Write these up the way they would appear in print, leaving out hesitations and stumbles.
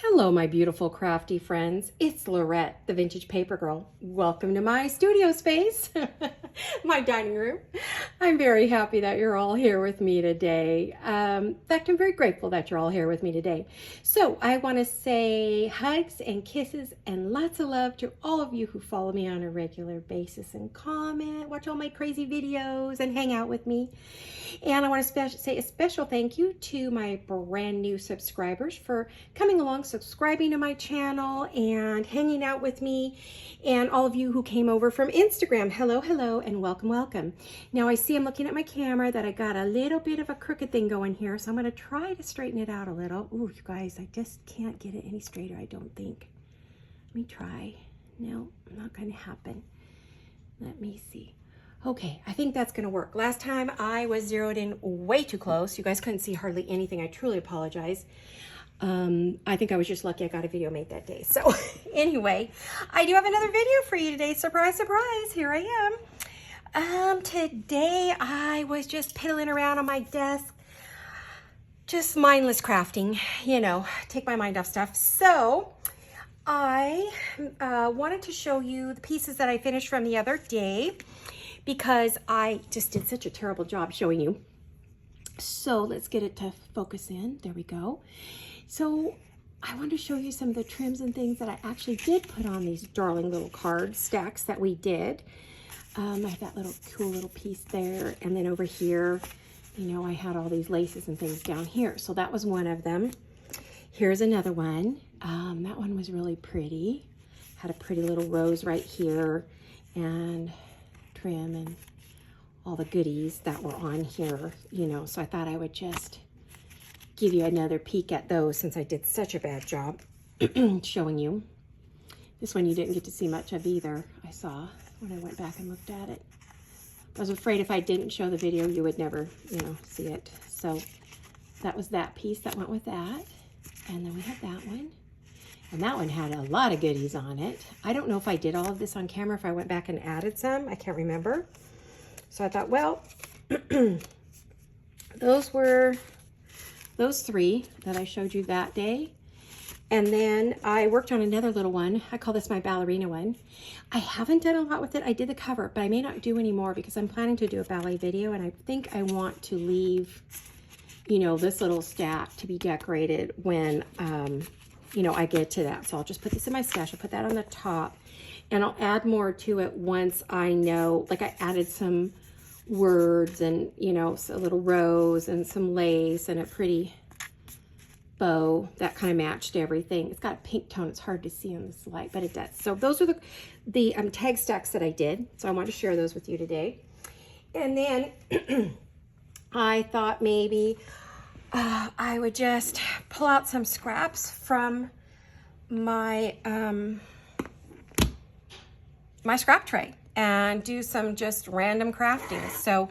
Hello, my beautiful crafty friends. It's Laurette, the Vintage Paper Girl. Welcome to my studio space, my dining room. I'm very happy that you're all here with me today. In fact, I'm very grateful that you're all here with me today. So I want to say hugs and kisses and lots of love to all of you who follow me on a regular basis and comment, watch all my crazy videos, and hang out with me. And I want to say a special thank you to my brand new subscribers for coming along, subscribing to my channel and hanging out with me, and all of you who came over from Instagram. Hello, hello, and welcome, welcome. Now I see I'm looking at my camera that I got a little bit of a crooked thing going here, so I'm going to try to straighten it out a little. Ooh, you guys, I just can't get it any straighter, I don't think. Let me try. No, not going to happen. Let me see. Okay, I think that's gonna work. Last time I was zeroed in way too close. You guys couldn't see hardly anything. I truly apologize. I think I was just lucky I got a video made that day. So anyway, I do have another video for you today. Surprise, surprise, here I am. Today I was just piddling around on my desk, just mindless crafting, you know, take my mind off stuff. So I wanted to show you the pieces that I finished from the other day, because I just did such a terrible job showing you. So let's get it to focus in. There we go. So I want to show you some of the trims and things that I actually did put on these darling little card stacks that we did. I have that little cool little piece there. And then over here, you know, I had all these laces and things down here. So that was one of them. Here's another one. That one was really pretty. Had a pretty little rose right here and trim and all the goodies that were on here, you know, so I thought I would just give you another peek at those since I did such a bad job showing you. This one you didn't get to see much of either, I saw when I went back and looked at it. I was afraid if I didn't show the video you would never, you know, see it. So that was that piece that went with that. And then we have that one. And that one had a lot of goodies on it. I don't know if I did all of this on camera, if I went back and added some. I can't remember. So I thought, well, those were those three that I showed you that day. And then I worked on another little one. I call this my ballerina one. I haven't done a lot with it. I did the cover, but I may not do any more because I'm planning to do a ballet video. And I think I want to leave, you know, this little stack to be decorated when, you know, I get to that. So I'll just put this in my stash. I'll put that on the top and I'll add more to it once I know, like I added some words and, you know, so a little rose and some lace and a pretty bow that kind of matched everything. It's got a pink tone. It's hard to see in this light, but it does. So those are the tag stacks that I did. So I want to share those with you today. And then I thought maybe I would just pull out some scraps from my my scrap tray and do some just random crafting. So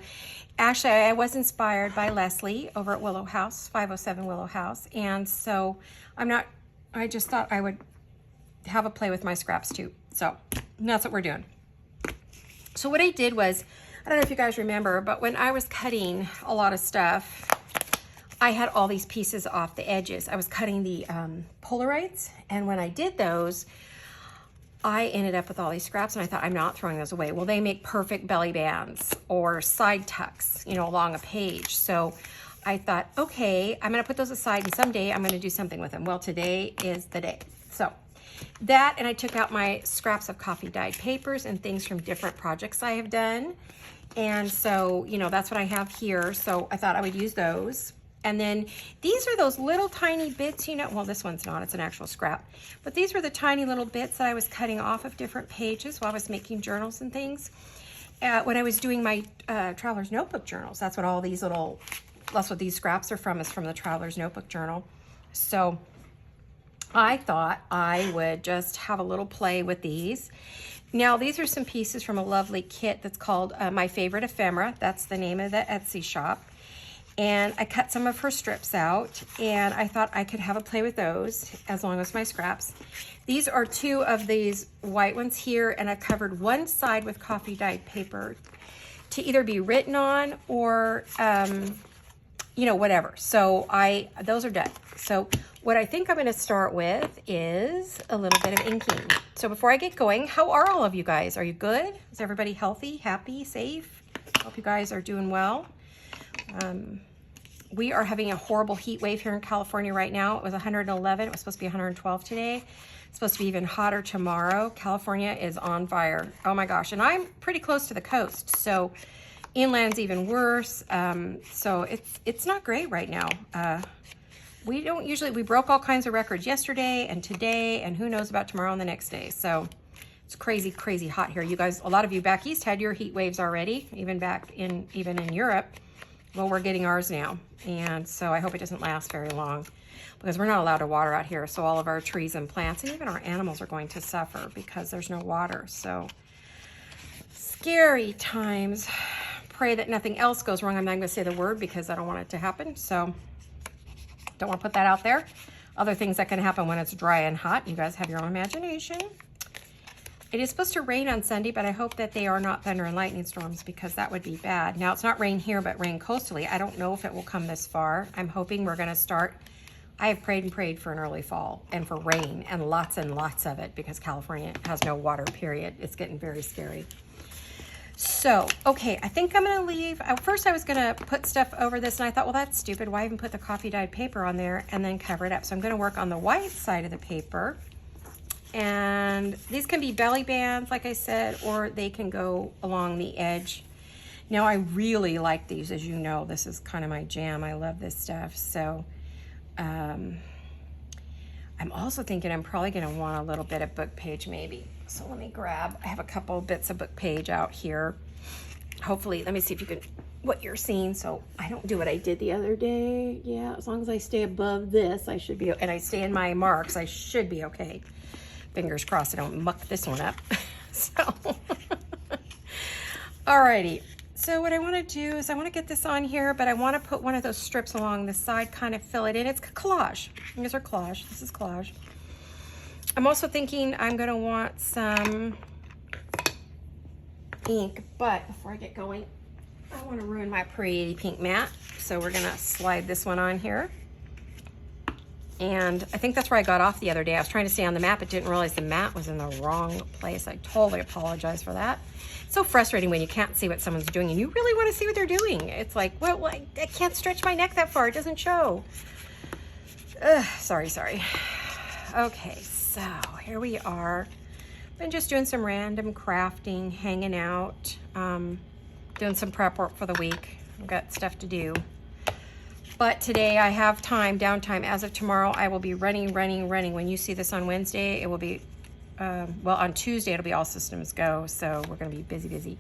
actually I was inspired by Leslie over at Willow House, 507 Willow House. And so I just thought I would have a play with my scraps too. So that's what we're doing. So what I did was, I don't know if you guys remember, but when I was cutting a lot of stuff, I had all these pieces off the edges. I was cutting the Polaroids, and when I did those, I ended up with all these scraps, and I thought, I'm not throwing those away. Well, they make perfect belly bands or side tucks, you know, along a page. So I thought, okay, I'm gonna put those aside, and someday I'm gonna do something with them. Well, today is the day. So that, and I took out my scraps of coffee dyed papers and things from different projects I have done. And so, you know, that's what I have here. So I thought I would use those. And then these are those little tiny bits, you know, well, this one's not, it's an actual scrap. But these were the tiny little bits that I was cutting off of different pages while I was making journals and things. When I was doing my Traveler's Notebook journals, that's what these scraps are from, is from the Traveler's Notebook journal. So I thought I would just have a little play with these. Now, these are some pieces from a lovely kit that's called My Favorite Ephemera. That's the name of the Etsy shop. And I cut some of her strips out, and I thought I could have a play with those as long as my scraps. These are two of these white ones here, and I covered one side with coffee dyed paper to either be written on or you know, whatever. So those are done. So what I think I'm going to start with is a little bit of inking. So before I get going, how are all of you guys? Are you good? Is everybody healthy, happy, safe? Hope you guys are doing well. We are having a horrible heat wave here in California right now. It was 111. It was supposed to be 112 today. It's supposed to be even hotter tomorrow. California is on fire. Oh my gosh. And I'm pretty close to the coast, so inland's even worse. So it's not great right now. We broke all kinds of records yesterday and today, and who knows about tomorrow and the next day. So it's crazy, crazy hot here. You guys, a lot of you back east had your heat waves already, even in Europe. Well, we're getting ours now. And so I hope it doesn't last very long, because we're not allowed to water out here. So all of our trees and plants and even our animals are going to suffer because there's no water. So scary times. Pray that nothing else goes wrong. I'm not going to say the word because I don't want it to happen. So don't want to put that out there. Other things that can happen when it's dry and hot. You guys have your own imagination. It is supposed to rain on Sunday, but I hope that they are not thunder and lightning storms, because that would be bad. Now, it's not rain here, but rain coastally. I don't know if it will come this far. I'm hoping we're going to start. I have prayed and prayed for an early fall and for rain and lots of it, because California has no water, period. It's getting very scary. So, okay, I think I'm going to leave. First, I was going to put stuff over this, and I thought, well, that's stupid. Why even put the coffee dyed paper on there and then cover it up? So I'm going to work on the white side of the paper. And these can be belly bands, like I said, or they can go along the edge. Now, I really like these. As you know, this is kind of my jam. I love this stuff. So I'm also thinking I'm probably going to want a little bit of book page maybe. So let me grab, I have a couple bits of book page out here. Hopefully, let me see if you can, what you're seeing, so I don't do what I did the other day. Yeah, as long as I stay above this, I should be, and I stay in my marks, I should be okay. Fingers crossed I don't muck this one up. So, alrighty. So what I want to do is I want to get this on here, but I want to put one of those strips along the side, kind of fill it in. It's collage. These are collage. This is collage. I'm also thinking I'm going to want some ink, but before I get going, I want to ruin my pretty pink mat. So we're going to slide this one on here. And I think that's where I got off the other day. I was trying to stay on the mat, but didn't realize the mat was in the wrong place. I totally apologize for that. It's so frustrating when you can't see what someone's doing and you really want to see what they're doing. It's like, well, I can't stretch my neck that far. It doesn't show. Sorry. Okay, so here we are. Been just doing some random crafting, hanging out, doing some prep work for the week. I've got stuff to do. But today I have time, downtime. As of tomorrow, I will be running. When you see this on Wednesday, it will be, well, on Tuesday, it'll be all systems go. So we're going to be busy.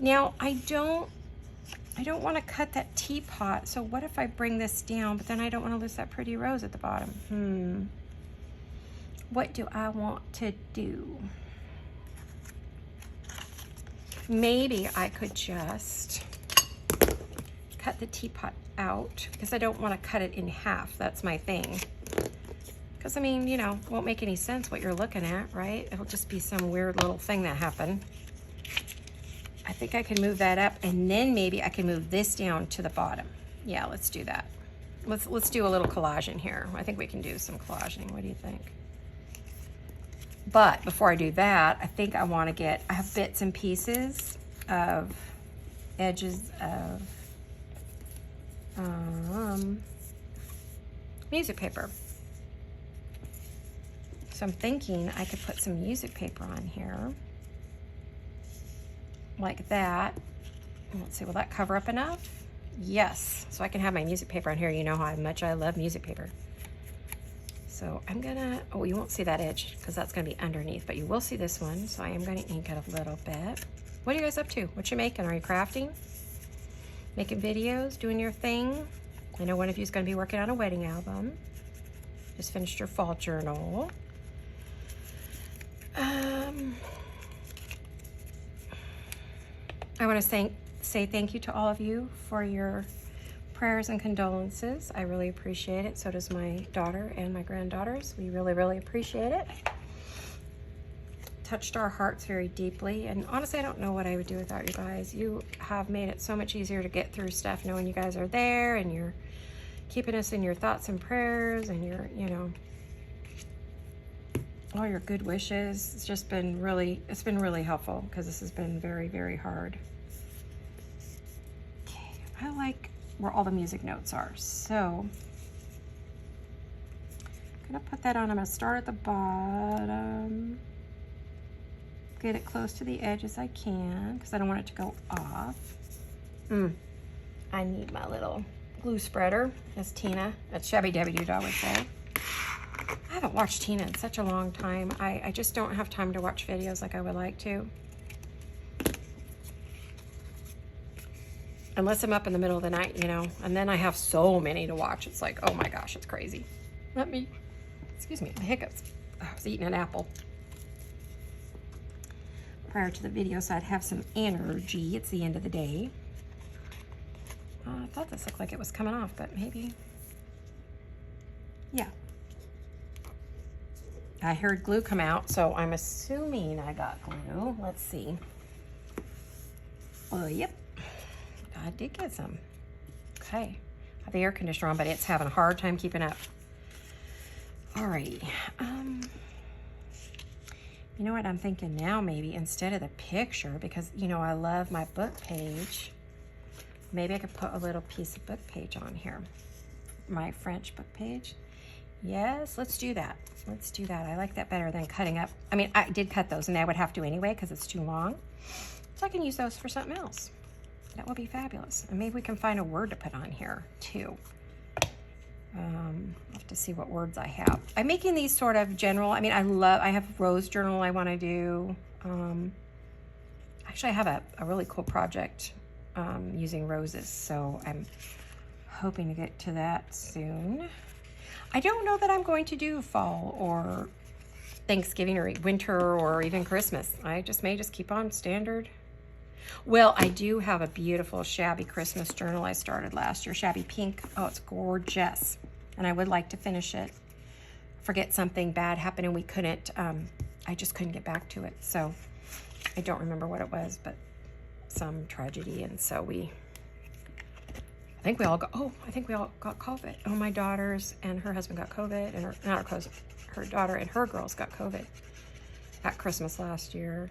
Now, I don't want to cut that teapot. So what if I bring this down, but then I don't want to lose that pretty rose at the bottom? What do I want to do? Maybe I could just cut the teapot out, because I don't want to cut it in half. That's my thing. Because, I mean, you know, won't make any sense what you're looking at, right? It'll just be some weird little thing that happened. I think I can move that up, and then maybe I can move this down to the bottom. Yeah, let's do that. Let's do a little collage in here. I think we can do some collaging. What do you think? But before I do that, I think I want to get, I have bits and pieces of edges of music paper. So I'm thinking I could put some music paper on here like that. Let's see, will that cover up enough? Yes. So I can have my music paper on here. You know how much I love music paper. So I'm gonna, oh, you won't see that edge because that's gonna be underneath, but you will see this one. So I am gonna ink it a little bit. What are you guys up to? What you making? Are you crafting? Making videos? Doing your thing? I know one of you is gonna be working on a wedding album. Just finished your fall journal. I wanna say thank you to all of you for your prayers and condolences. I really appreciate it. So does my daughter and my granddaughters. We really appreciate it. Touched our hearts very deeply. And honestly, I don't know what I would do without you guys. You have made it so much easier to get through stuff knowing you guys are there and you're keeping us in your thoughts and prayers and your, you know, all your good wishes. It's just been really, it's been really helpful because this has been very, very hard. Okay, I like where all the music notes are. So I'm gonna put that on. I'm gonna start at the bottom, get it close to the edge as I can because I don't want it to go off. I need my little glue spreader, as Tina at Shabby Debbie Dude always say. I haven't watched Tina in such a long time. I just don't have time to watch videos like I would like to. Unless I'm up in the middle of the night, you know, and then I have so many to watch. It's like, oh my gosh, it's crazy. Excuse me, the hiccups. I was eating an apple prior to the video, so I'd have some energy. It's the end of the day. I thought this looked like it was coming off, but maybe, yeah. I heard glue come out, so I'm assuming I got glue. Let's see. Oh, yep. I did get some. Okay. I have the air conditioner on, but it's having a hard time keeping up. Alrighty. You know what I'm thinking now? Maybe instead of the picture, because, you know, I love my book page, maybe I could put a little piece of book page on here. My French book page. Yes, let's do that. Let's do that. I like that better than cutting up. I mean, I did cut those, and I would have to anyway because it's too long. So I can use those for something else. That would be fabulous. And maybe we can find a word to put on here too. I'll have to see what words I have. I'm making these sort of general. I mean, I have rose journal I want to do. Actually, I have a really cool project using roses, so I'm hoping to get to that soon. I don't know that I'm going to do fall or Thanksgiving or winter or even Christmas. I may just keep on standard. Well, I do have a beautiful shabby Christmas journal I started last year, shabby pink. Oh, it's gorgeous. And I would like to finish it. Forget something bad happened and we couldn't, I just couldn't get back to it. So I don't remember what it was, but some tragedy. And so I think we all got COVID. Oh, my daughters and her husband got COVID, and her daughter and her girls got COVID at Christmas last year.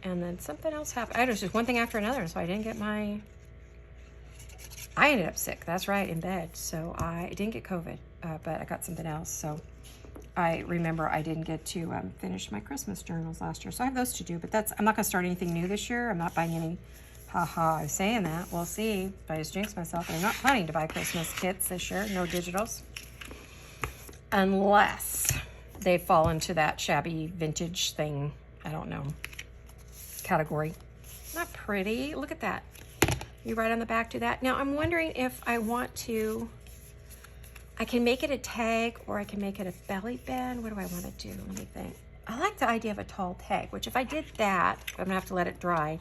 And then something else happened. It was just one thing after another, so I didn't get I ended up sick, that's right, in bed. So I didn't get COVID, but I got something else. So I remember I didn't get to finish my Christmas journals last year. So I have those to do, but I'm not gonna start anything new this year. I'm not buying any, I was saying that. We'll see if I just jinx myself. I'm not planning to buy Christmas kits this year, no digitals. Unless they fall into that shabby vintage thing, I don't know, category. Not pretty, look at that. You right on the back do that. Now I'm wondering if I want to, I can make it a tag or I can make it a belly band. What do I want to do? Let me think. I like the idea of a tall tag, which if I did that, I'm gonna have to let it dry,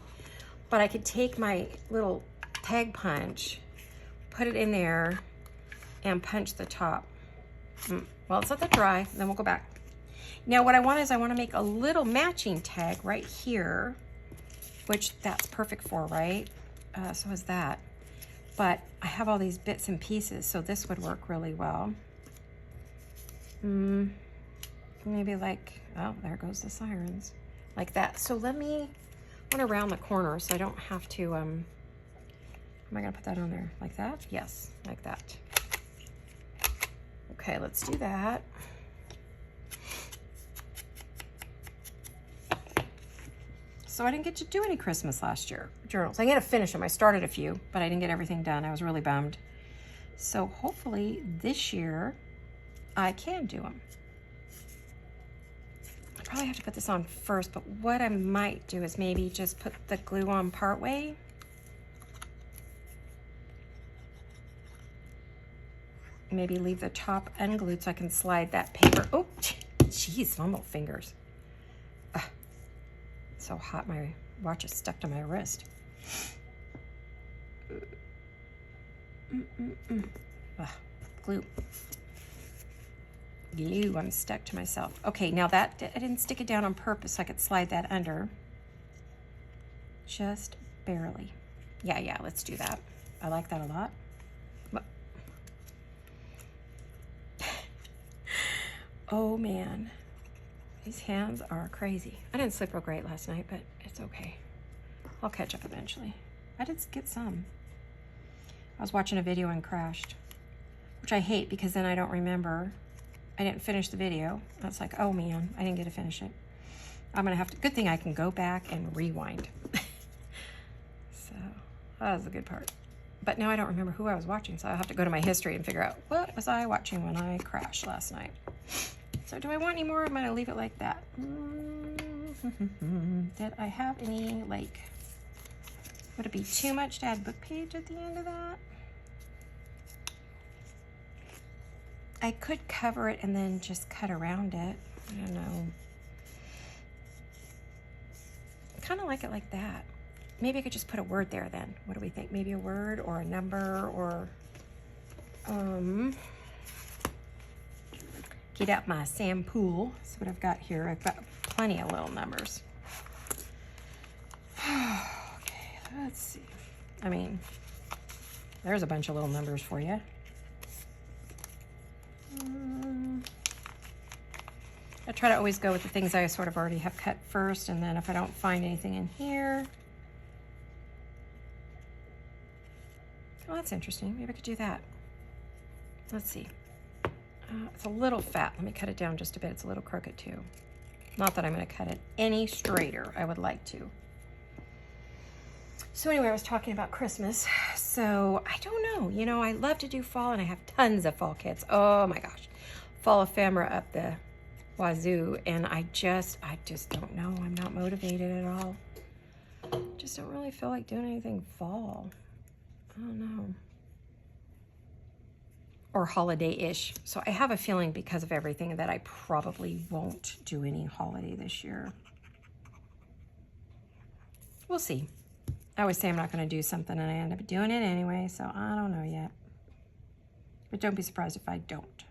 but I could take my little tag punch, put it in there and punch the top. Well, let's let that dry, and then we'll go back. Now what I want is I want to make a little matching tag right here, which that's perfect for, right? So is that. But I have all these bits and pieces, so this would work really well. Maybe like, oh, there goes the sirens. Like that. So I want to round the corner so I don't have to, am I going to put that on there? Like that? Yes, like that. Okay, let's do that. So I didn't get to do any Christmas last year journals. I got to finish them. I started a few, but I didn't get everything done. I was really bummed. So hopefully this year I can do them. I probably have to put this on first, but what I might do is maybe just put the glue on part way. Maybe leave the top unglued so I can slide that paper. Oh, geez, my little fingers. So hot, my watch is stuck to my wrist. Glue. I'm stuck to myself. Okay, now that, I didn't stick it down on purpose so I could slide that under. Just barely. Yeah, let's do that. I like that a lot. Oh man, these hands are crazy. I didn't sleep real great last night, but it's okay. I'll catch up eventually. I did get some. I was watching a video and crashed, which I hate because then I don't remember. I didn't finish the video. That's like, oh man, I didn't get to finish it. I'm gonna have to, good thing I can go back and rewind. So that was a good part. But now I don't remember who I was watching, so I'll have to go to my history and figure out what was I watching when I crashed last night. So do I want any more? I'm gonna leave it like that. Did I have any, like, would it be too much to add book page at the end of that? I could cover it and then just cut around it. I don't know. I kind of like it like that. Maybe I could just put a word there then. What do we think? Maybe a word or a number or get out my sample. See what I've got here. I've got plenty of little numbers. Okay, let's see. I mean, there's a bunch of little numbers for you. I try to always go with the things I sort of already have cut first, and then if I don't find anything in here. Oh, that's interesting. Maybe I could do that. Let's see. It's a little fat. Let me cut it down just a bit. It's a little crooked too. Not that I'm going to cut it any straighter. I would like to. So anyway, I was talking about Christmas. So I don't know. You know, I love to do fall, and I have tons of fall kits. Oh my gosh. Fall ephemera up the wazoo, and I just don't know. I'm not motivated at all. Just don't really feel like doing anything fall. I don't know. Or holiday-ish. So I have a feeling because of everything that I probably won't do any holiday this year. We'll see. I always say I'm not going to do something and I end up doing it anyway, so I don't know yet. But don't be surprised if I don't.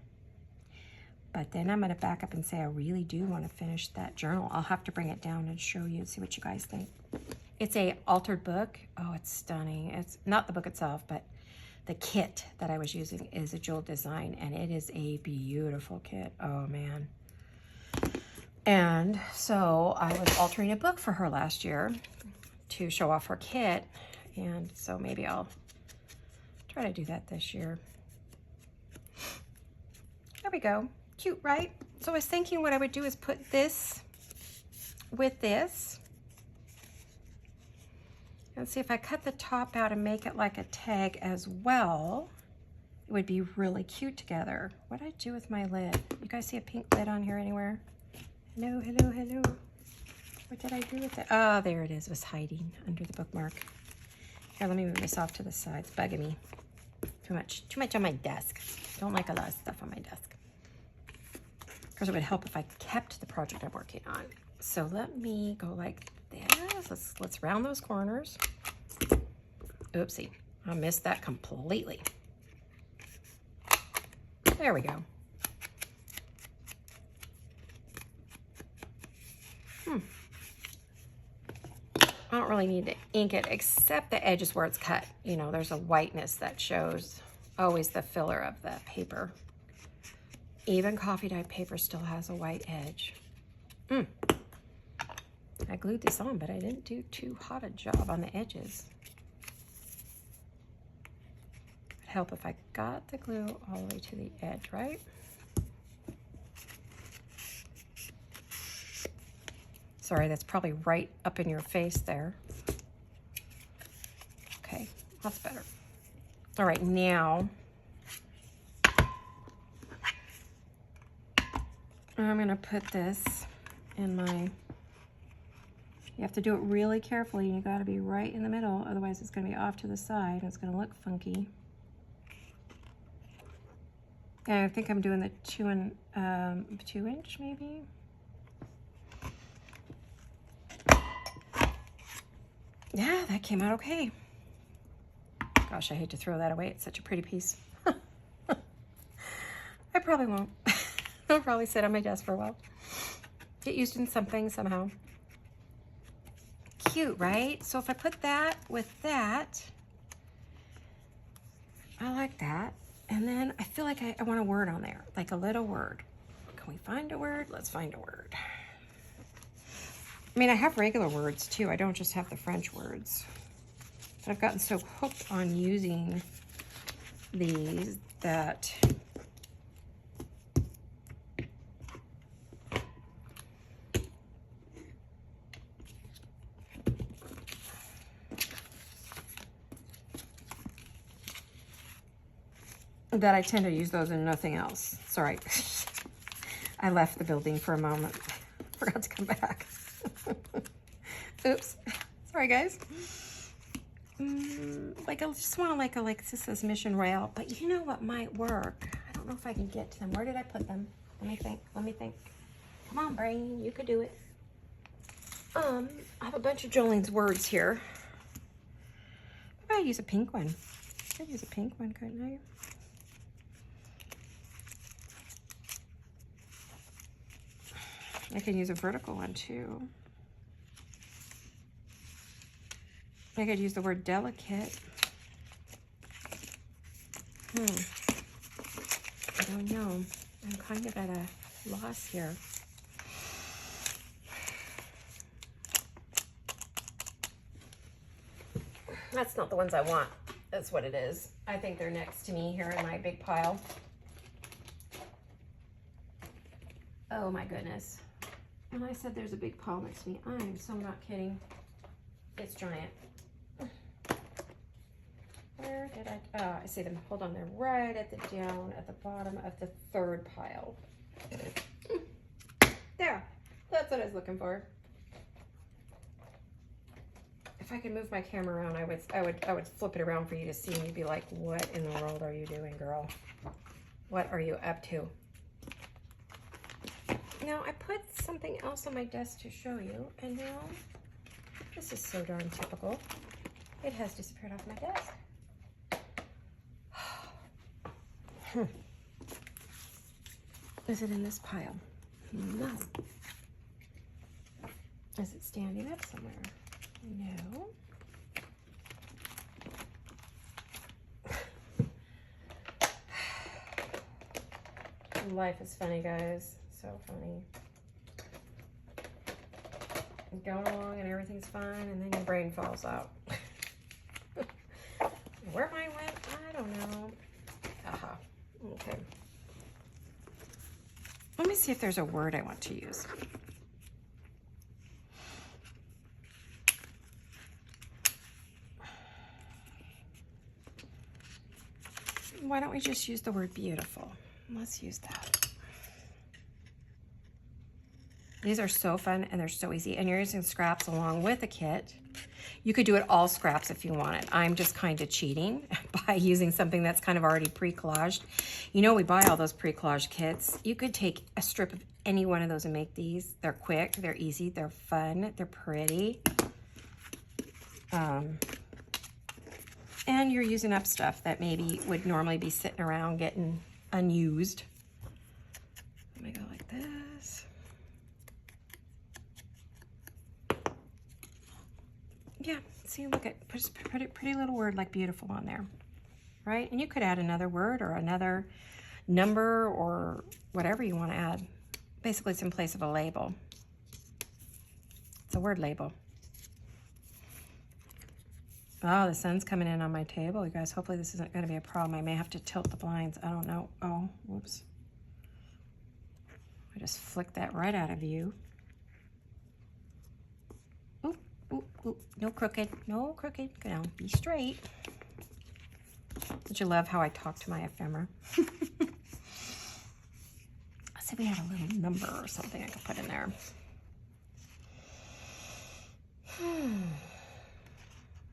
But then I'm going to back up and say I really do want to finish that journal. I'll have to bring it down and show you and see what you guys think. It's a altered book. Oh, it's stunning. It's not the book itself, but the kit that I was using is a jewel design, and it is a beautiful kit. Oh, man. And so I was altering a book for her last year to show off her kit, and so maybe I'll try to do that this year. There we go. Cute, right? So I was thinking what I would do is put this with this. And see if I cut the top out and make it like a tag as well, it would be really cute together. What did I do with my lid? You guys see a pink lid on here anywhere? Hello, hello, hello. What did I do with it? Oh, there it is. It was hiding under the bookmark. Here, let me move this off to the side. It's bugging me. Too much on my desk. Don't like a lot of stuff on my desk. Of course, it would help if I kept the project I'm working on. So let me go like this. Let's round those corners. Oopsie, I missed that completely. There we go. I don't really need to ink it except the edges where it's cut. You know, there's a whiteness that shows always the filler of the paper. Even coffee dyed paper still has a white edge. I glued this on, but I didn't do too hot a job on the edges. It'd help if I got the glue all the way to the edge, right? Sorry, that's probably right up in your face there. Okay, that's better. All right, now I'm gonna put this in my, you have to do it really carefully. You gotta be right in the middle, otherwise it's gonna be off to the side and it's gonna look funky. And I think I'm doing the 2 inch maybe. Yeah, that came out okay. Gosh, I hate to throw that away. It's such a pretty piece. I probably won't. It'll probably sit on my desk for a while. Get used in something somehow. Cute, right? So if I put that with that, I like that. And then I feel like I want a word on there, like a little word. Go Can we find a word? Let's find a word. I mean, I have regular words too. I don't just have the French words. But I've gotten so hooked on using these that I tend to use those and nothing else. Sorry. I left the building for a moment. Forgot to come back. Oops. Sorry, guys. Like, I just want to like this says Mission Rail, but you know what might work? I don't know if I can get to them. Where did I put them? Let me think. Let me think. Come on, brain. You could do it. I have a bunch of Jolene's words here. Maybe I'd use a pink one. I'd use a pink one, couldn't I? I can use a vertical one too. I could use the word delicate. I don't know. I'm kind of at a loss here. That's not the ones I want. That's what it is. I think they're next to me here in my big pile. Oh my goodness. And I said there's a big pile next to me. I am so not kidding. It's giant. Where did I? Oh, I see them. Hold on. They're right at the bottom of the third pile. There. That's what I was looking for. If I could move my camera around, I would flip it around for you to see, and you'd be like, "What in the world are you doing, girl? What are you up to?" Now, I put something else on my desk to show you, and now, this is so darn typical. It has disappeared off my desk. Is it in this pile? No. Is it standing up somewhere? No. Life is funny, guys. So funny. You go along and everything's fine, and then your brain falls out. Where mine went, I don't know. Aha. Okay. Let me see if there's a word I want to use. Why don't we just use the word beautiful? Let's use that. These are so fun and they're so easy, and you're using scraps along with a kit. You could do it all scraps if you wanted. I'm just kind of cheating by using something that's kind of already pre-collaged. You know, we buy all those pre-collaged kits. You could take a strip of any one of those and make these. They're quick, they're easy, they're fun, they're pretty. And you're using up stuff that maybe would normally be sitting around getting unused. Let me go like this. Yeah, see, look at, put a pretty little word like beautiful on there, right? And you could add another word or another number or whatever you want to add. Basically, it's in place of a label. It's a word label. Oh, the sun's coming in on my table, you guys. Hopefully this isn't going to be a problem. I may have to tilt the blinds. I don't know. Oh, whoops. I just flicked that right out of view. Ooh, ooh, ooh. No crooked. No crooked. Go down. Be straight. Don't you love how I talk to my ephemera? I said we had a little number or something I could put in there.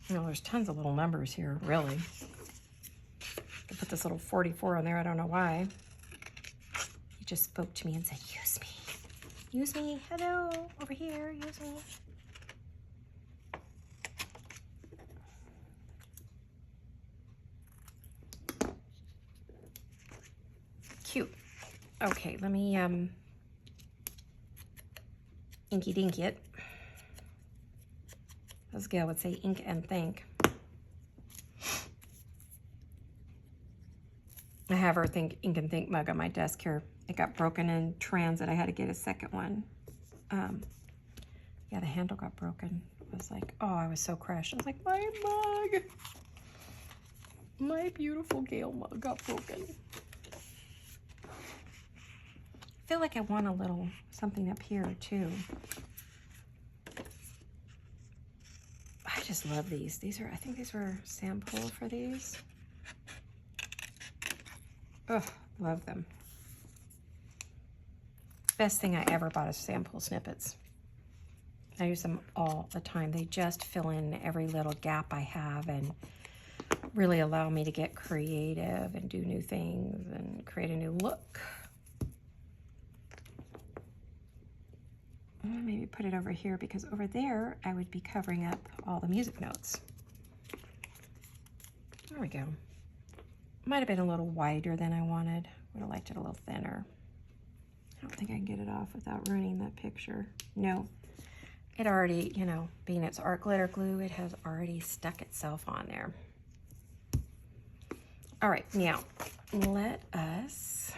No, there's tons of little numbers here, really. I put this little 44 on there. I don't know why. He just spoke to me and said, use me. Use me. Hello. Over here. Use me. Cute. Okay, let me inky dinky it. As Gail would say, ink and think. I ever think ink and think mug on my desk here. It got broken in transit. I had to get a second one. Yeah, the handle got broken. I was like, oh, I was so crushed. I was like, my mug, my beautiful Gail mug got broken. I feel like I want a little something up here too. I just love these. These are, I think these were sample for these. Oh, love them. Best thing I ever bought is sample snippets. I use them all the time. They just fill in every little gap I have and really allow me to get creative and do new things and create a new look. Maybe put it over here because over there I would be covering up all the music notes. There we go. Might have been a little wider than I wanted. Would have liked it a little thinner. I don't think I can get it off without ruining that picture. No, it already, you know, being it's art glitter glue, it has already stuck itself on there. All right, now let us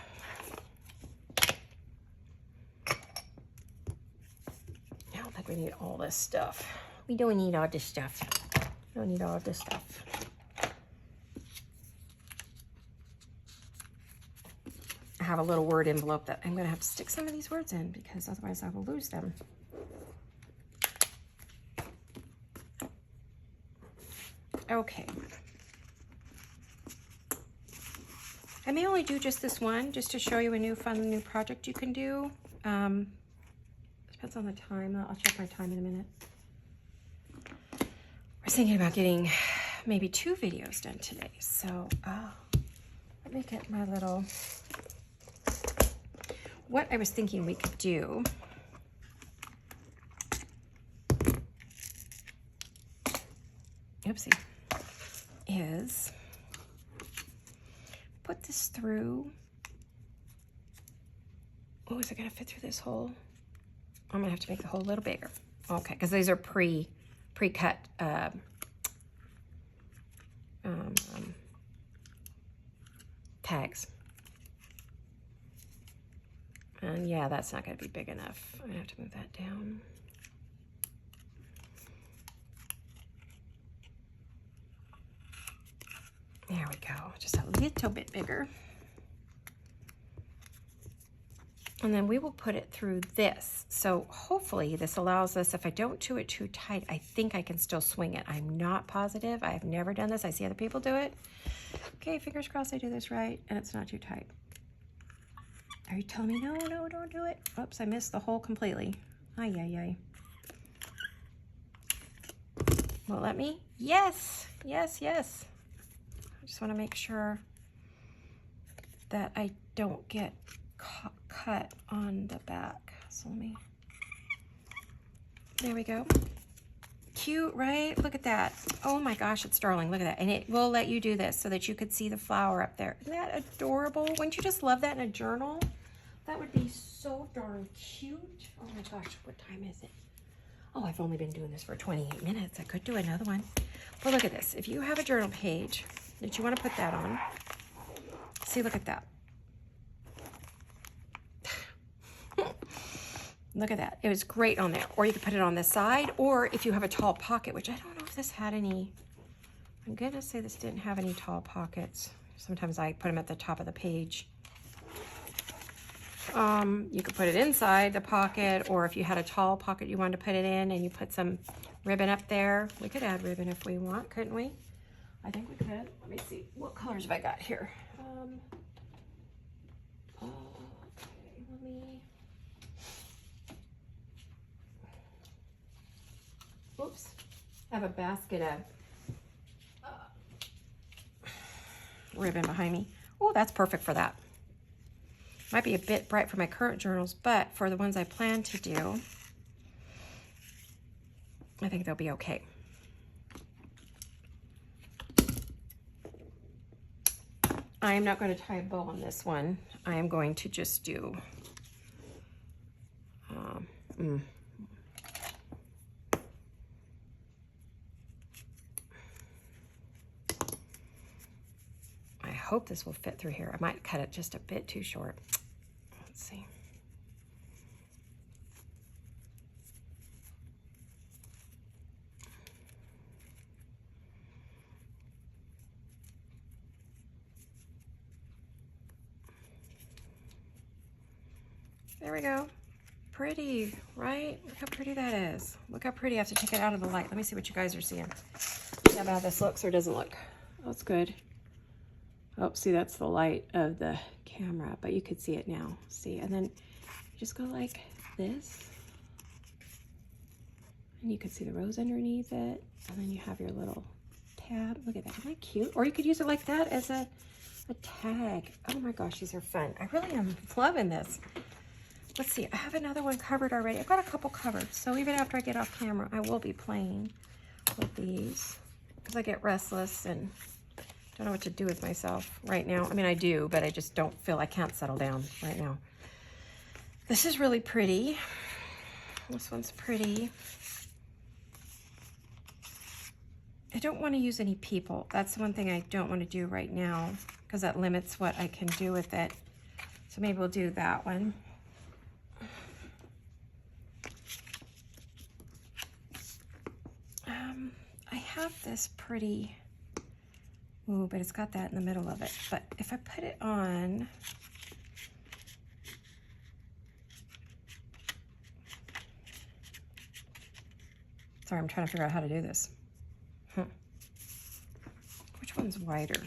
I don't think we need all this stuff. We don't need all this stuff. We don't need all this stuff. I have a little word envelope that I'm going to have to stick some of these words in because otherwise I will lose them. Okay. I may only do just this one just to show you a new fun new project you can do. Depends on the time. I'll check my time in a minute. I was thinking about getting maybe 2 videos done today. So let me get my little... What I was thinking we could do oopsie, is put this through. Oh, is it gonna fit through this hole? I'm gonna have to make the hole a little bigger. Okay, because these are pre-cut tags. And yeah, that's not gonna be big enough. I'm gonna have to move that down. There we go, just a little bit bigger. And then we will put it through this. So hopefully this allows us, if I don't do it too tight, I think I can still swing it. I'm not positive, I've never done this. I see other people do it. Okay, fingers crossed I do this right and it's not too tight. Are you telling me, no, don't do it? Oops, I missed the hole completely. Ay, ay, ay. Won't let me? Yes, yes, yes. I just want to make sure that I don't get cut on the back. So let me, there we go. Cute, right? Look at that. Oh my gosh, it's darling. Look at that. And it will let you do this so that you could see the flower up there. Isn't that adorable? Wouldn't you just love that in a journal? That would be so darn cute. Oh my gosh, what time is it? Oh, I've only been doing this for 28 minutes. I could do another one. But look at this. If you have a journal page that you want to put that on, see, look at that. Look at that. It was great on there. Or you could put it on the side, or if you have a tall pocket, which I don't know if this had any. I'm gonna say this didn't have any tall pockets. Sometimes I put them at the top of the page. You could put it inside the pocket, or if you had a tall pocket you wanted to put it in and you put some ribbon up there. We could add ribbon if we want, couldn't we? I think we could. Let me see. What colors have I got here? Okay, let me... Oops. I have a basket of ribbon behind me. Oh, that's perfect for that. Might be a bit bright for my current journals, but for the ones I plan to do, I think they'll be okay. I am not going to tie a bow on this one. I am going to just do I hope this will fit through here. I might cut it just a bit too short. Let's see. There we go. Pretty, right? Look how pretty that is. Look how pretty. I have to take it out of the light. Let me see what you guys are seeing. See how bad this looks or doesn't look. Oh, it's good. Oh, see, that's the light of the camera, but you could see it now. See, and then you just go like this. And you can see the rose underneath it. And then you have your little tab. Look at that. Isn't that cute? Or you could use it like that as a tag. Oh my gosh, these are fun. I really am loving this. Let's see, I have another one covered already. I've got a couple covered, so even after I get off camera, I will be playing with these because I get restless and don't know what to do with myself right now. I mean, I do, but I just don't feel I can't settle down right now. This is really pretty. This one's pretty. I don't want to use any people. That's one thing I don't want to do right now because that limits what I can do with it. So maybe we'll do that one. I have this pretty, ooh, but it's got that in the middle of it. But if I put it on, sorry, I'm trying to figure out how to do this. Which one's wider?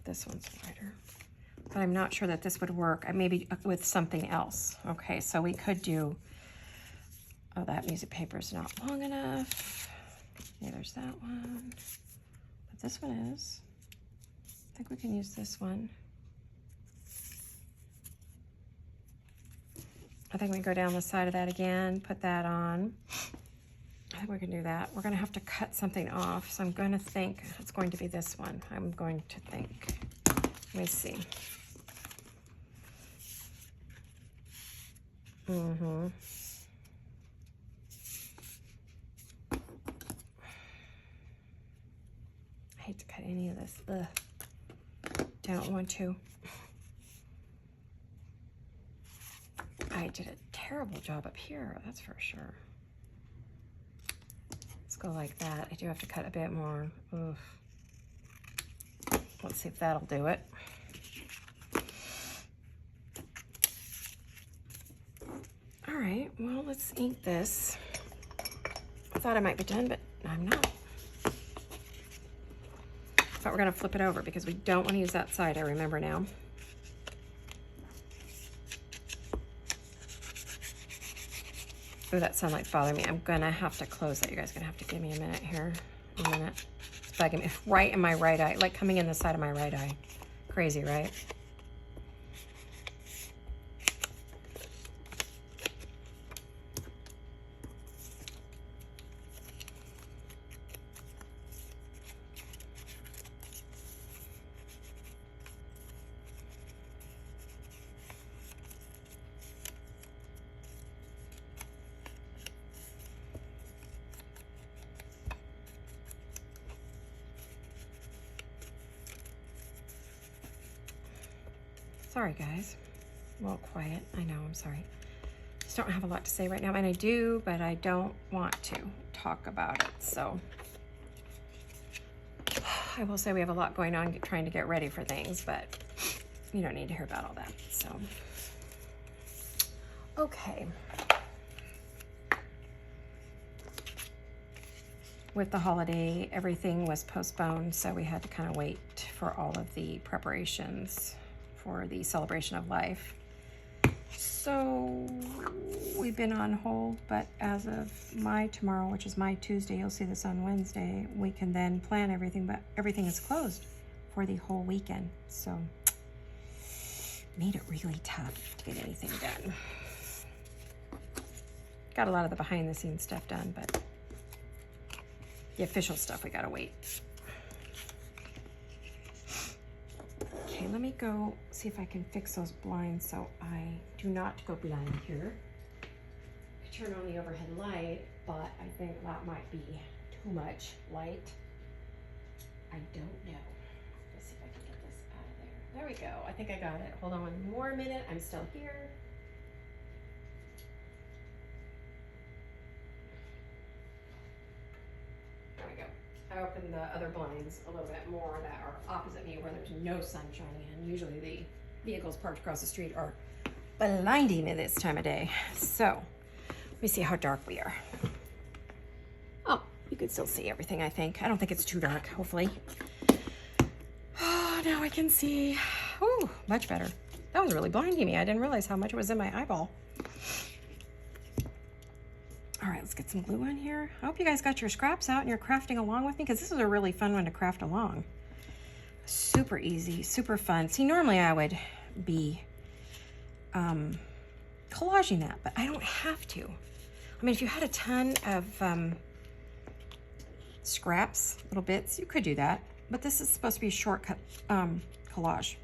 This one's wider. But I'm not sure that this would work. Maybe with something else. Okay, so we could do, oh, that music paper is not long enough. Yeah, there's that one. But this one is. I think we can use this one. I think we go down the side of that again, put that on. I think we can do that. We're going to have to cut something off, so I'm going to think it's going to be this one. I'm going to think. Let me see. I hate to cut any of this. Ugh. Don't want to. I did a terrible job up here, that's for sure. Let's go like that. I do have to cut a bit more. Oof. Let's see if that'll do it. All right, well, let's ink this. I thought I might be done, but I'm not. But we're gonna flip it over because we don't want to use that side, I remember now. Oh, that sunlight's bothering me. I'm gonna have to close that. You guys are gonna have to give me a minute here. A minute. It's bugging me. Right in my right eye, like coming in the side of my right eye. Crazy, right? Sorry, guys. A little quiet. I know, I'm sorry. Just don't have a lot to say right now, and I do, but I don't want to talk about it, so. I will say we have a lot going on trying to get ready for things, but you don't need to hear about all that, so. Okay. With the holiday, everything was postponed, so we had to kind of wait for all of the preparations for the celebration of life. So we've been on hold, but as of tomorrow, which is my Tuesday, you'll see this on Wednesday, we can then plan everything, but everything is closed for the whole weekend. So made it really tough to get anything done. Got a lot of the behind the scenes stuff done, but the official stuff we gotta wait. Okay, let me go see if I can fix those blinds so I do not go blind here. I turn on the overhead light, but I think that might be too much light. I don't know. Let's see if I can get this out of there. There we go. I think I got it. Hold on one more minute. I'm still here. There we go. I opened the other blinds a little bit more that are opposite me where there's no sun shining in. Usually the vehicles parked across the street are blinding me this time of day. So let me see how dark we are. Oh, you can still see everything, I think. I don't think it's too dark, hopefully. Oh, now I can see. Oh, much better. That was really blinding me. I didn't realize how much it was in my eyeball. All right, let's get some glue on here. I hope you guys got your scraps out and you're crafting along with me, because this is a really fun one to craft along. Super easy, super fun. See, normally I would be collaging that, but I don't have to. I mean, if you had a ton of scraps, little bits, you could do that, but this is supposed to be a shortcut collage.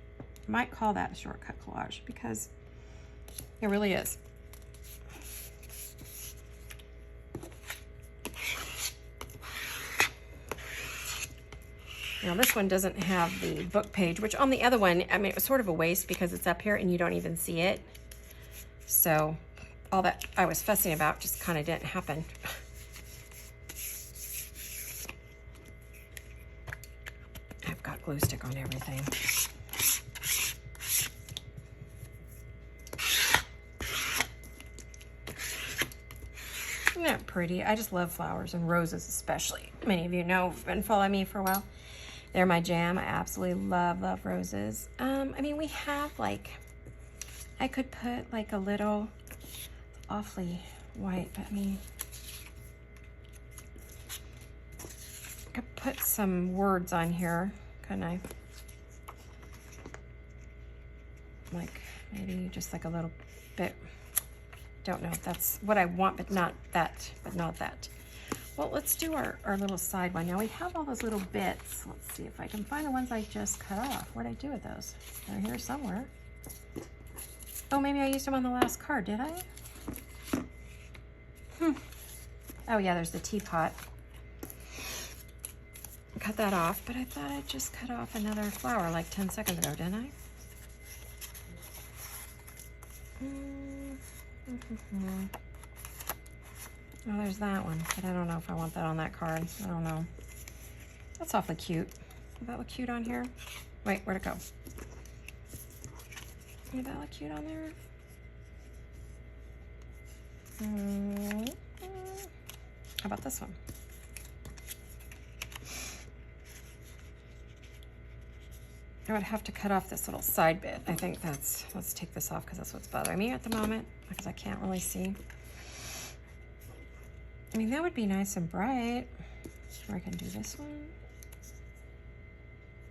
I might call that a shortcut collage because it really is. Now this one doesn't have the book page, which on the other one, I mean, it was sort of a waste because it's up here and you don't even see it. So all that I was fussing about just kind of didn't happen. I've got glue stick on everything. Isn't that pretty? I just love flowers and roses especially. Many of you know have been following me for a while. They're my jam. I absolutely love roses. I mean, we have like, I could put like a little, awfully white, but I mean, I could put some words on here, couldn't I? Like maybe just like a little bit. Don't know if that's what I want, but not that, Well, let's do our little side one. Now we have all those little bits. Let's see if I can find the ones I just cut off. What did I do with those? They're here somewhere. Oh, maybe I used them on the last card, did I? Oh yeah, there's the teapot. Cut that off, but I thought I just cut off another flower like 10 seconds ago, didn't I? Oh, there's that one, but I don't know if I want that on that card. I don't know. That's awfully cute. Does that look cute on here? Wait, where'd it go? Does that look cute on there? How about this one? I would have to cut off this little side bit. I think that's, let's take this off because that's what's bothering me at the moment because I can't really see. I mean, that would be nice and bright. Or I can do this one.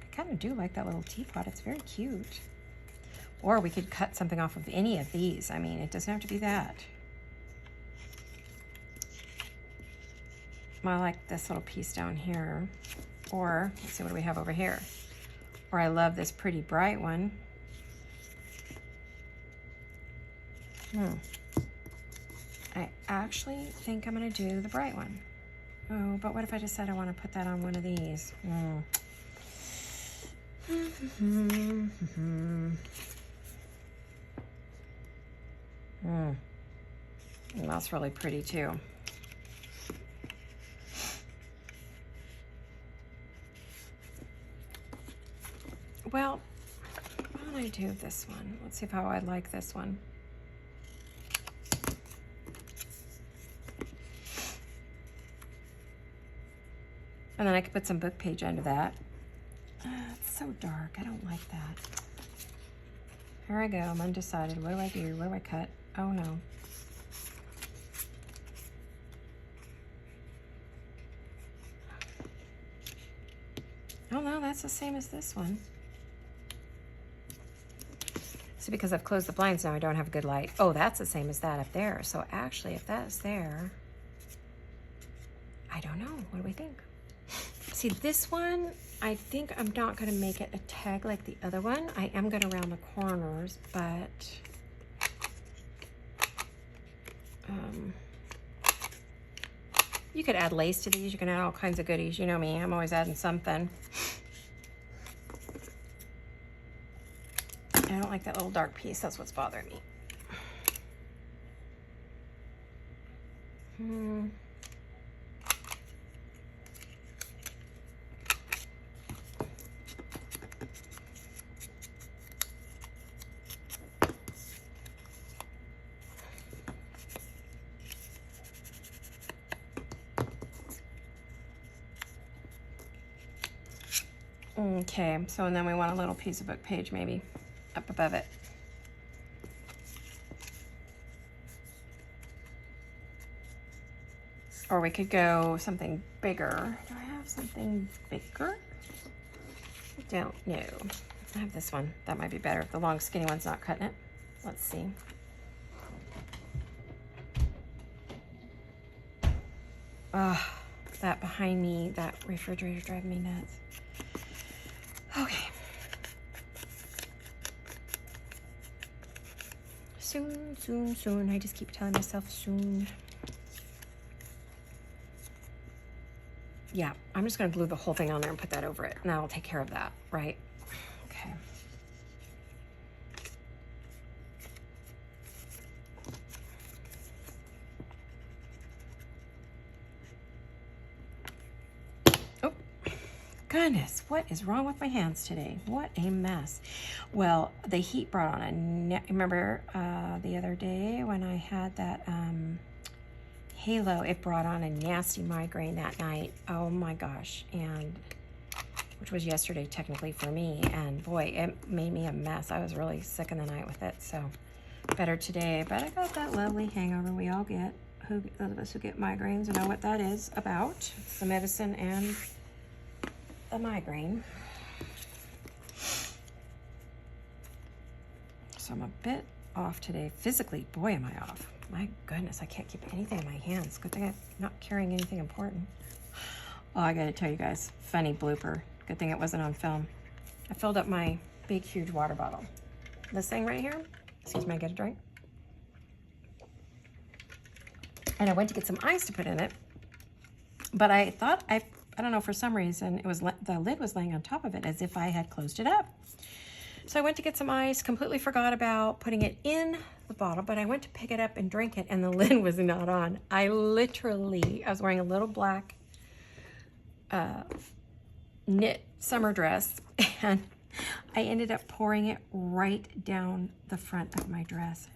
I kind of do like that little teapot. It's very cute. Or we could cut something off of any of these. I mean, it doesn't have to be that. I like this little piece down here. Or, let's see, what do we have over here? Or I love this pretty bright one. I actually think I'm gonna do the bright one. Oh, but what if I decide I want to put that on one of these? And that's really pretty too. Well, why don't I do this one? Let's see how I like this one. And then I could put some book page under that. It's so dark. I don't like that. Here I go. I'm undecided. What do I do? What do I cut? Oh no. Oh no, that's the same as this one. So because I've closed the blinds now, I don't have a good light. Oh, that's the same as that up there. So actually, if that's there, I don't know. What do we think? See, this one, I think I'm not going to make it a tag like the other one. I am going to round the corners, but you could add lace to these. You can add all kinds of goodies. You know me, I'm always adding something. like that little dark piece. That's what's bothering me. Okay, so and then we want a little piece of book page maybe up above it. Or we could go something bigger. Do I have something bigger? I don't know. I have this one. That might be better if the long skinny one's not cutting it. Let's see. Oh, that behind me, that refrigerator's driving me nuts. Okay. Soon, soon, soon. I just keep telling myself soon. Yeah, I'm just gonna glue the whole thing on there and put that over it, and that'll take care of that, right? Okay. Oh, goodness, what is wrong with my hands today? What a mess. Well, the heat brought on remember the other day when I had that halo, it brought on a nasty migraine that night. Oh my gosh. And which was yesterday technically for me, and boy, it made me a mess. I was really sick in the night with it, so better today. But I got that lovely hangover we all get. Those of us who get migraines know what that is about. It's the medicine and the migraine. So I'm a bit off today physically. Boy, am I off. My goodness, I can't keep anything in my hands. Good thing I'm not carrying anything important. Oh, I gotta tell you guys, funny blooper. Good thing it wasn't on film. I filled up my big, huge water bottle. This thing right here, excuse me, I get a drink. And I went to get some ice to put in it, but I thought, I don't know, for some reason, it was the lid was laying on top of it as if I had closed it up. So I went to get some ice, completely forgot about putting it in the bottle, but I went to pick it up and drink it, and the lid was not on. I was wearing a little black knit summer dress, and I ended up pouring it right down the front of my dress,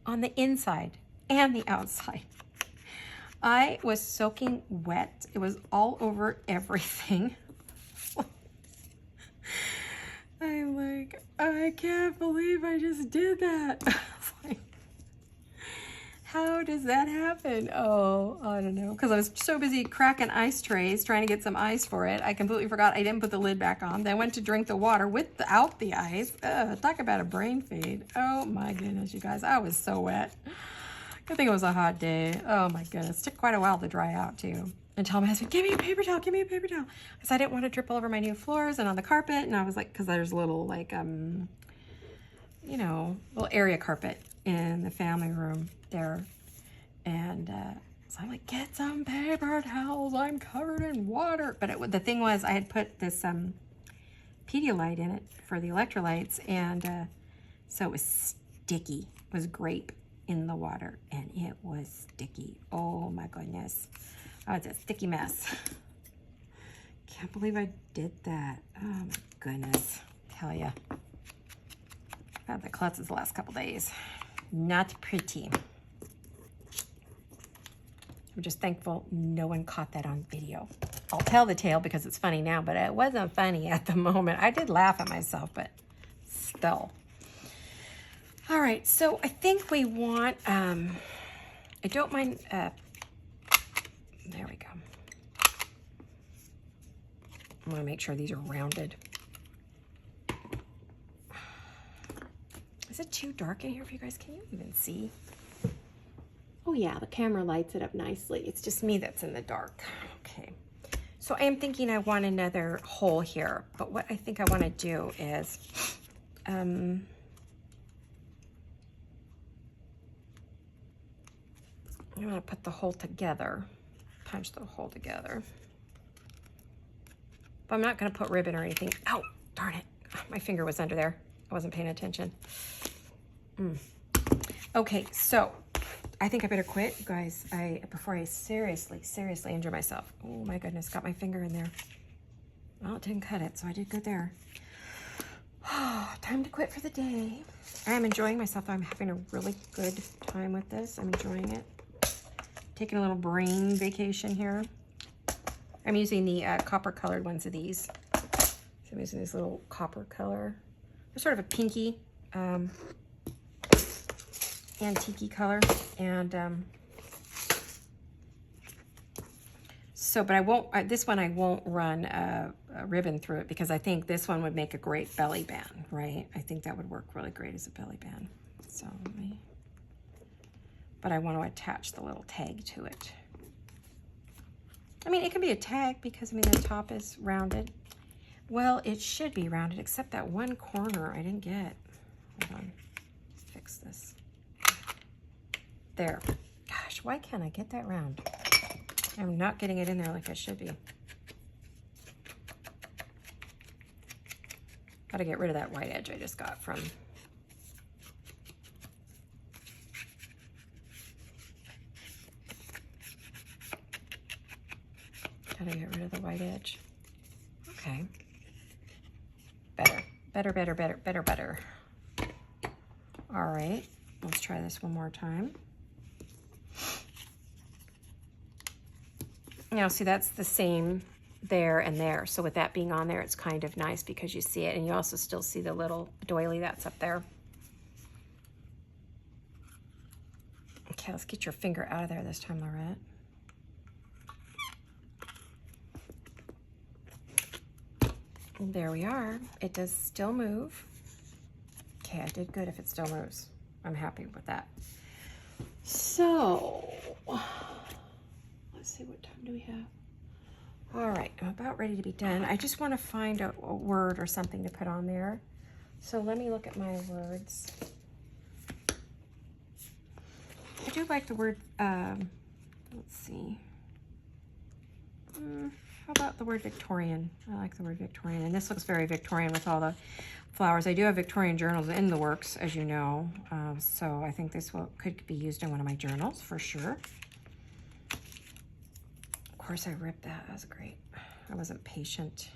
on the inside and the outside. I was soaking wet. It was all over everything. I'm like, I can't believe I just did that. I was like, how does that happen? Oh, I don't know. Because I was so busy cracking ice trays, trying to get some ice for it. I completely forgot I didn't put the lid back on. Then I went to drink the water without the ice. Talk about a brain fade. Oh my goodness, you guys. I was so wet. Good thing it was a hot day. Oh my goodness. It took quite a while to dry out too. And tell my husband, give me a paper towel, give me a paper towel. Because I didn't want to drip all over my new floors and on the carpet. And I was like, because there's a little like, you know, little area carpet in the family room there. And so I'm like, get some paper towels. I'm covered in water. But the thing was, I had put this Pedialyte in it for the electrolytes. And so it was sticky. It was grape in the water. And it was sticky. Oh my goodness. Oh, it's a sticky mess. Can't believe I did that. Oh my goodness. Tell ya. I've had the klutzes the last couple days. Not pretty. I'm just thankful no one caught that on video. I'll tell the tale because it's funny now, but it wasn't funny at the moment. I did laugh at myself, but still. All right, so I think we want, I don't mind, there we go. I want to make sure these are rounded. Is it too dark in here for you guys? Can you even see? Oh yeah, the camera lights it up nicely. It's just me that's in the dark. Okay. So I am thinking I want another hole here, but what I think I want to do is, I'm going to put the hole together. Punch the hole together. But I'm not going to put ribbon or anything. Ow, darn it. My finger was under there. I wasn't paying attention. Okay, so I think I better quit, you guys. Before I seriously injure myself. Oh my goodness, got my finger in there. Well, it didn't cut it, so I did good there. Time to quit for the day. I am enjoying myself. I'm having a really good time with this. I'm enjoying it. Taking a little brain vacation here. I'm using the copper colored ones of these. So I'm using this little copper color. They're sort of a pinky, antique color. And but I won't, this one I won't run a ribbon through it because I think this one would make a great belly band, right? I think that would work really great as a belly band. So but I want to attach the little tag to it. I mean, it can be a tag because, I mean, the top is rounded. Well, it should be rounded, except that one corner I didn't get. Hold on, let's fix this. There. Gosh, why can't I get that round? I'm not getting it in there like I should be. Gotta get rid of that white edge I just got from. Gotta get rid of the white edge. Okay. Better. All right, let's try this one more time. Now, see, that's the same there and there. So with that being on there, it's kind of nice because you see it, and you also still see the little doily that's up there. Okay, let's get your finger out of there this time, Laurette. And there we are. It does still move. Okay, I did good if it still moves. I'm happy with that. So, let's see, what time do we have? All right, I'm about ready to be done. I just want to find a word or something to put on there. So let me look at my words. I do like the word, let's see. How about the word Victorian? I like the word Victorian. And this looks very Victorian with all the flowers. I do have Victorian journals in the works, as you know. So I think this could be used in one of my journals for sure. Of course, I ripped that. That was great. I wasn't patient.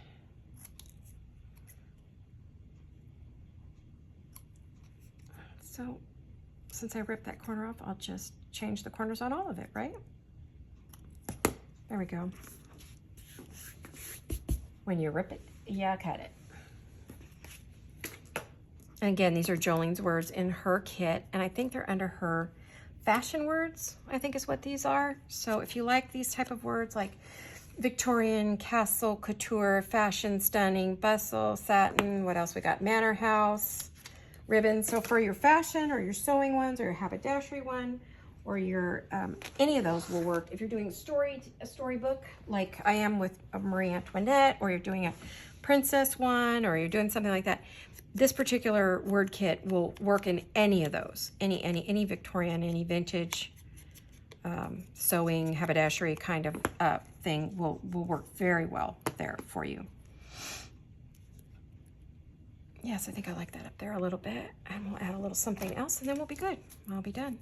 So since I ripped that corner off, I'll just change the corners on all of it, right? There we go. When you rip it, yeah, cut it. And again, these are Jolene's words in her kit, and I think they're under her fashion words, I think is what these are. So if you like these type of words like Victorian, castle, couture, fashion, stunning, bustle, satin, what else we got? Manor house, ribbon. So for your fashion or your sewing ones or your haberdashery one or your, any of those will work. If you're doing a storybook like I am with Marie Antoinette, or you're doing a princess one, or you're doing something like that, this particular word kit will work in any of those, any Victorian, any vintage sewing, haberdashery kind of thing will work very well there for you. Yes, I think I like that up there a little bit, and we'll add a little something else, and then we'll be good. I'll be done.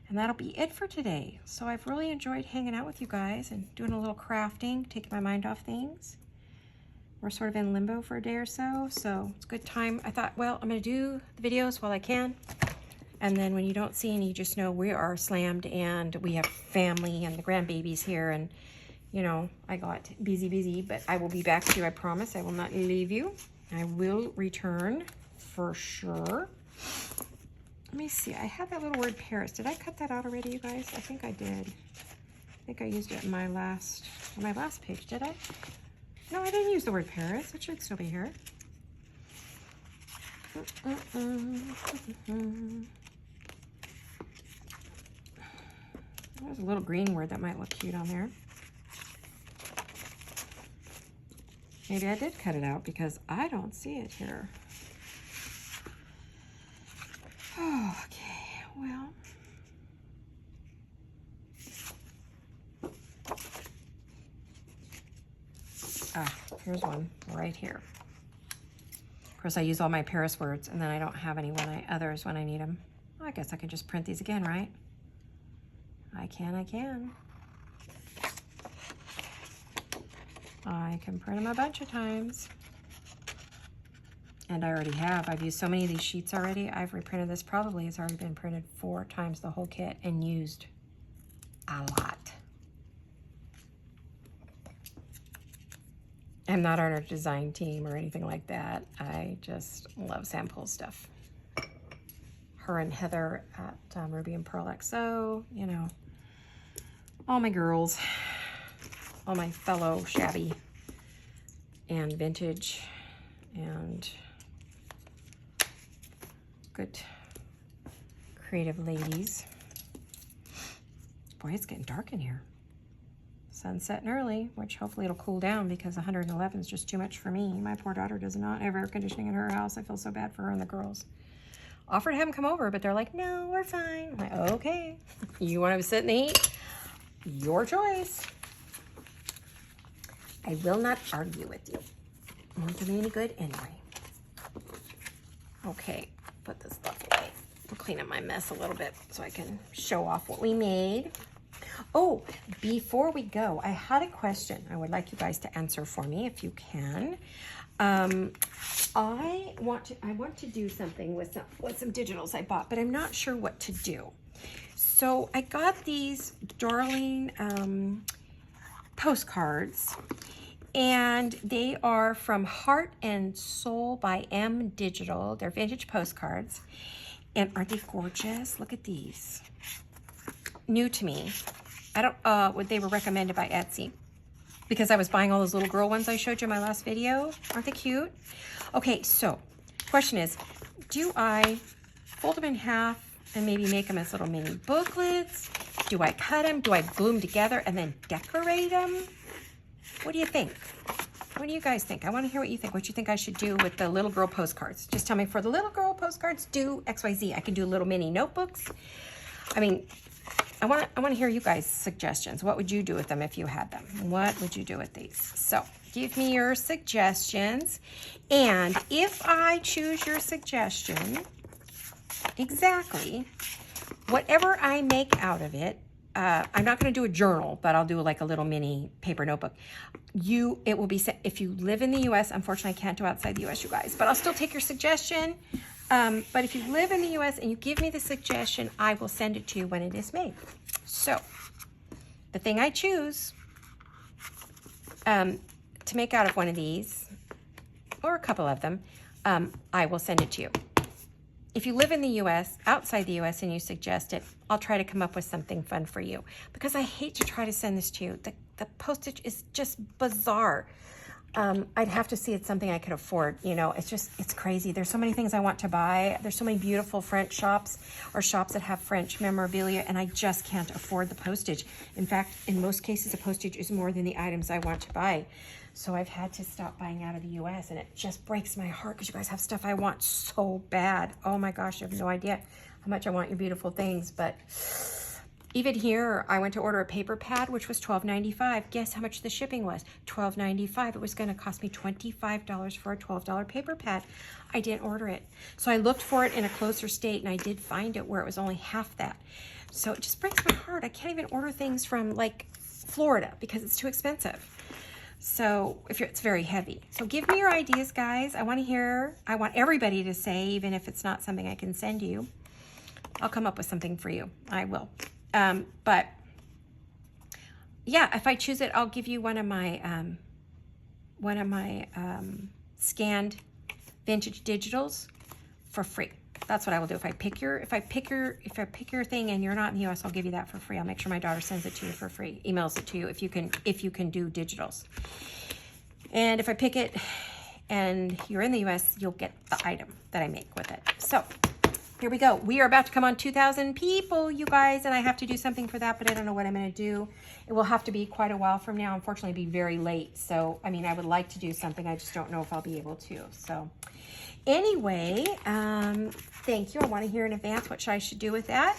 And that'll be it for today. So I've really enjoyed hanging out with you guys and doing a little crafting, taking my mind off things. We're sort of in limbo for a day or so, so it's a good time. I thought, well, I'm gonna do the videos while I can. And then when you don't see any, you just know we are slammed and we have family and the grandbabies here, and you know, I got busy, but I will be back to you, I promise. I will not leave you. I will return for sure. Let me see, I had that little word Paris. Did I cut that out already, you guys? I think I did. I think I used it in my last page, did I? No, I didn't use the word Paris. It should still be here. There's a little green word that might look cute on there. Maybe I did cut it out because I don't see it here. Oh, okay, well. Here's one right here. course, I use all my Paris words, and then I don't have any others when I need them. Well, I guess I can just print these again, right? I can. I can print them a bunch of times. And I already have. I've used so many of these sheets already. I've reprinted this. Probably it's already been printed 4 times the whole kit and used a lot. I'm not on our design team or anything like that. I just love sample stuff. Her and Heather at Ruby and Pearl XO, you know, all my girls, all my fellow shabby and vintage and good creative ladies. Boy, it's getting dark in here. Sun's setting early, which hopefully it'll cool down because 111 is just too much for me. My poor daughter does not have air conditioning in her house. I feel so bad for her and the girls. Offered to have them come over, but they're like, no, we're fine. I'm like, okay. You want to sit and eat? Your choice. I will not argue with you. It won't do me any good anyway. Okay, put this stuff away. I'll clean up my mess a little bit so I can show off what we made. Oh, before we go, I had a question I would like you guys to answer for me if you can. I want to do something with some digitals I bought, but I'm not sure what to do. So I got these darling postcards, and they are from Heart and Soul by M Digital. They're vintage postcards, and aren't they gorgeous? Look at these. New to me. I don't, they were recommended by Etsy because I was buying all those little girl ones I showed you in my last video. Aren't they cute? Okay, so question is, do I fold them in half and maybe make them as little mini booklets? Do I cut them? Do I glue them together and then decorate them? What do you think? What do you guys think? I want to hear what you think. What you think I should do with the little girl postcards? Just tell me, for the little girl postcards, do XYZ. I can do little mini notebooks. I mean, I want to hear you guys' suggestions. What would you do with them if you had them? What would you do with these? So give me your suggestions. And if I choose your suggestion, exactly, whatever I make out of it, I'm not going to do a journal, but I'll do like a little mini paper notebook. It will be sent, if you live in the U.S., unfortunately I can't do outside the U.S., you guys, but I'll still take your suggestion. But if you live in the U.S. and you give me the suggestion, I will send it to you when it is made. So the thing I choose to make out of one of these, or a couple of them, I will send it to you. If you live in the U.S., outside the U.S., and you suggest it, I'll try to come up with something fun for you. Because I hate to try to send this to you. The postage is just bizarre. I'd have to see it's something I could afford. You know, it's crazy. There's so many things I want to buy. There's so many beautiful French shops or shops that have French memorabilia, and I just can't afford the postage. In fact, in most cases, the postage is more than the items I want to buy. So I've had to stop buying out of the U.S., and it just breaks my heart because you guys have stuff I want so bad. Oh my gosh, you have no idea how much I want your beautiful things. But even here, I went to order a paper pad, which was $12.95. Guess how much the shipping was? $12.95. It was going to cost me $25 for a $12 paper pad. I didn't order it. So I looked for it in a closer state, and I did find it where it was only half that. So it just breaks my heart. I can't even order things from like Florida because it's too expensive. So it's very heavy. So give me your ideas, guys. I want to hear. I want everybody to say, even if it's not something I can send you, I'll come up with something for you. I will. But yeah, if I choose it, I'll give you one of my scanned vintage digitals for free. That's what I will do. If I pick your thing and you're not in the US, I'll give you that for free. I'll make sure my daughter sends it to you for free, emails it to you if you can do digitals. And if I pick it and you're in the US, you'll get the item that I make with it. So here we go. We are about to come on 2,000 people, you guys, and I have to do something for that, but I don't know what I'm going to do. It will have to be quite a while from now. Unfortunately, it'll be very late. So, I mean, I would like to do something. I just don't know if I'll be able to. So, anyway, thank you. I want to hear in advance what I should do with that.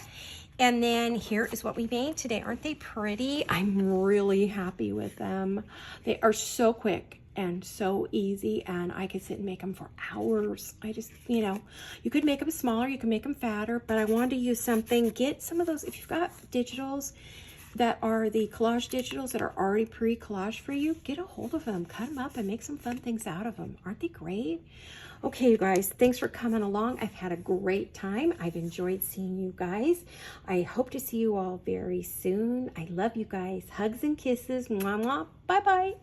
And then here is what we made today. Aren't they pretty? I'm really happy with them. They are so quick. and so easy, and I could sit and make them for hours. I just, you know, you could make them smaller, you can make them fatter, but I wanted to use something. Get some of those, if you've got digitals that are the collage digitals that are already pre-collaged for you, get a hold of them, cut them up and make some fun things out of them. Aren't they great? Okay, you guys, thanks for coming along. I've had a great time. I've enjoyed seeing you guys. I hope to see you all very soon. I love you guys. Hugs and kisses. Mwah, mwah. Bye-bye.